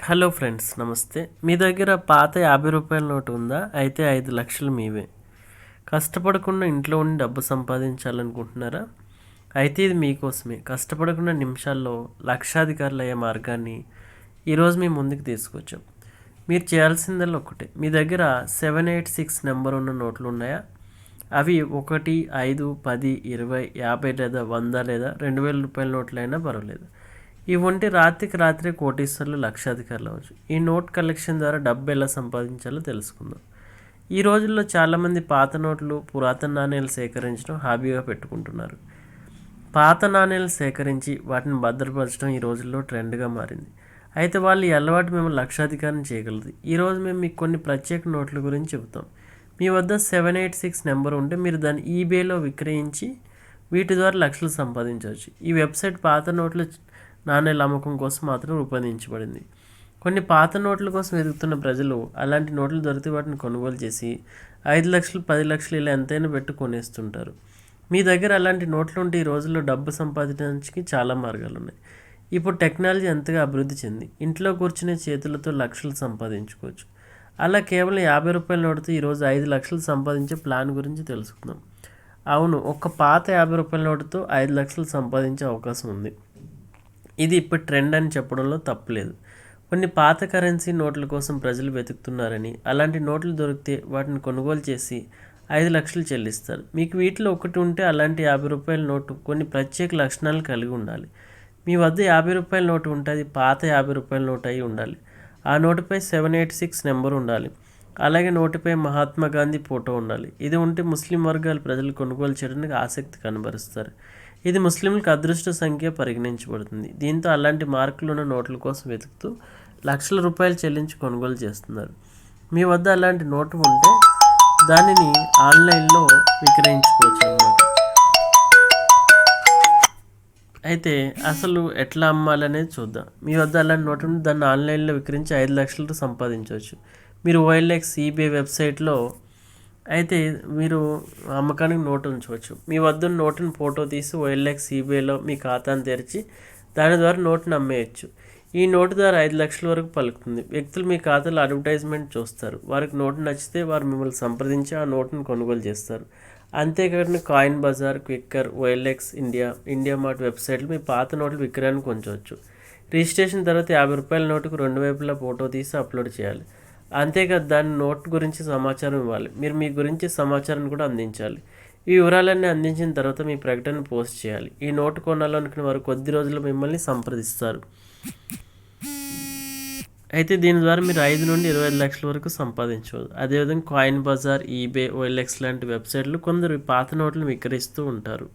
Hello friends, నమస్తే. మీ దగ్గర పాత 50 రూపాయల నోటు ఉందా? అయితే 5 లక్షలు మీవే. కష్టపడకుండా ఇంట్లో ఉండి డబ్బు సంపాదించాలనుకుంటున్నారా? అయితే ఇది మీకోసమే. కష్టపడకుండా నిమిషాల్లో లక్షాధికారులు అయ్యే మార్గాన్ని ఈరోజు మీ ముందుకు తీసుకొచ్చాం. మీరు చేయాల్సిందల్లా ఒకటే. మీ దగ్గర 786 నెంబర్ ఉన్న నోట్లు ఉన్నాయా? అవి 1, 5, 10, 20, 50 లేదా 100 లేదా 2000 రూపాయల నోట్లైనా పర్వాలేదు. ఇవి ఉంటే రాత్రికి రాత్రే కోటీశ్వర్లు, లక్షాధికారులు అవ్వచ్చు. ఈ నోట్ కలెక్షన్ ద్వారా డబ్బు ఎలా సంపాదించాలో తెలుసుకుందాం. ఈ రోజుల్లో చాలామంది పాత నోట్లు, పురాతన నాణేలు సేకరించడం హాబీగా పెట్టుకుంటున్నారు. పాత నాణేలు సేకరించి వాటిని భద్రపరచడం ఈ రోజుల్లో ట్రెండ్గా మారింది. అయితే వాళ్ళు ఈ అలవాటు మేము లక్షాధికారం చేయగలదు. ఈరోజు మేము మీకు కొన్ని ప్రత్యేక నోట్ల గురించి చెబుతాం. మీ వద్ద 786 నెంబర్ ఉంటే మీరు దాన్ని ఈబేలో విక్రయించి వీటి ద్వారా లక్షలు సంపాదించవచ్చు. ఈ వెబ్సైట్ పాత నోట్ల నాణేల అమ్మకం కోసం మాత్రం రూపొందించబడింది. కొన్ని పాత నోట్ల కోసం వెతుకుతున్న ప్రజలు అలాంటి నోట్లు దొరికితే వాటిని కొనుగోలు చేసి 5 లక్షలు, 10 లక్షలు ఇలా ఎంతైనా పెట్టి కొనేస్తుంటారు. మీ దగ్గర అలాంటి నోట్లు ఉంటే ఈ రోజుల్లో డబ్బు సంపాదించడానికి చాలా మార్గాలు ఉన్నాయి. ఇప్పుడు టెక్నాలజీ ఎంతగా అభివృద్ధి చెంది ఇంట్లో కూర్చునే చేతులతో లక్షలు సంపాదించుకోవచ్చు. అలా కేవలం 50 రూపాయల నోటుతో ఈరోజు 5 లక్షలు సంపాదించే ప్లాన్ గురించి తెలుసుకుందాం. అవును, ఒక పాత 50 రూపాయల నోటుతో 5 లక్షలు సంపాదించే అవకాశం ఉంది. ఇది ఇప్పుడు ట్రెండ్ అని చెప్పడంలో తప్పులేదు. కొన్ని పాత కరెన్సీ నోట్ల కోసం ప్రజలు వెతుకుతున్నారని, అలాంటి నోట్లు దొరికితే వాటిని కొనుగోలు చేసి 5 లక్షలు చెల్లిస్తారు. మీకు వీటిలో ఒకటి ఉంటే అలాంటి 50 రూపాయల నోటు కొన్ని ప్రత్యేక లక్షణాలు కలిగి ఉండాలి. మీ వద్ద 50 రూపాయల నోటు ఉంటే అది పాత 50 రూపాయల నోటు అయి ఉండాలి. ఆ నోటుపై 786 నెంబర్ ఉండాలి. అలాగే నోటుపై మహాత్మా గాంధీ ఫోటో ఉండాలి. ఇది ఉంటే ముస్లిం వర్గాల ప్రజలు కొనుగోలు చేయడానికి ఆసక్తి కనబరుస్తారు. ఇది ముస్లింలకు అదృష్ట సంఖ్య పరిగణించబడుతుంది. దీంతో అలాంటి మార్కులు ఉన్న నోట్ల కోసం వెతుకుతూ లక్షల రూపాయలు చెల్లించి కొనుగోలు చేస్తున్నారు. మీ వద్ద అలాంటి నోటు ఉంటే దానిని ఆన్లైన్లో విక్రయించుకోవచ్చు అన్నమాట. అయితే అసలు ఎట్లా అమ్మాలనేది చూద్దాం. మీ వద్ద అలాంటి నోటు ఉంటే దాన్ని ఆన్లైన్లో విక్రయించి 5 లక్షలతో సంపాదించవచ్చు. మీరు OLX, eBay వెబ్సైట్లో అయితే మీరు అమ్మకానికి నోటు ఉంచవచ్చు. మీ వద్ద నోటుని ఫోటో తీసి OLX, eBayలో మీ ఖాతాను తెరిచి దాని ద్వారా నోటును అమ్మేయచ్చు. ఈ నోటు ద్వారా 5 లక్షల వరకు పలుకుతుంది. వ్యక్తులు మీ ఖాతాలో అడ్వర్టైజ్మెంట్ చూస్తారు. వారికి నోటు నచ్చితే వారు మిమ్మల్ని సంప్రదించి ఆ నోటును కొనుగోలు చేస్తారు. అంతేకాకుండా Coin Bazaar, Quikr, OLX India, India Mart వెబ్సైట్లు మీ పాత నోట్లు విక్రయానికి ఉంచవచ్చు. రిజిస్ట్రేషన్ తర్వాత 50 రూపాయల నోటుకు రెండు వైపులా ఫోటో తీసి అప్లోడ్ చేయాలి. అంతేకాదు దాని నోట్ గురించి సమాచారం ఇవ్వాలి. మీరు మీ గురించి సమాచారాన్ని కూడా అందించాలి. ఈ వివరాలన్నీ అందించిన తర్వాత మీ ప్రకటన పోస్ట్ చేయాలి. ఈ నోటు కొనాలనుకున్న వారు కొద్ది రోజుల్లో మిమ్మల్ని సంప్రదిస్తారు. అయితే దీని ద్వారా మీరు 5 నుండి 25 లక్షల వరకు సంపాదించవచ్చు. అదేవిధంగా కాయిన్ బజార్, eBay, OLX లాంటి వెబ్సైట్లు కొందరు పాత నోట్లను విక్రయిస్తూ ఉంటారు.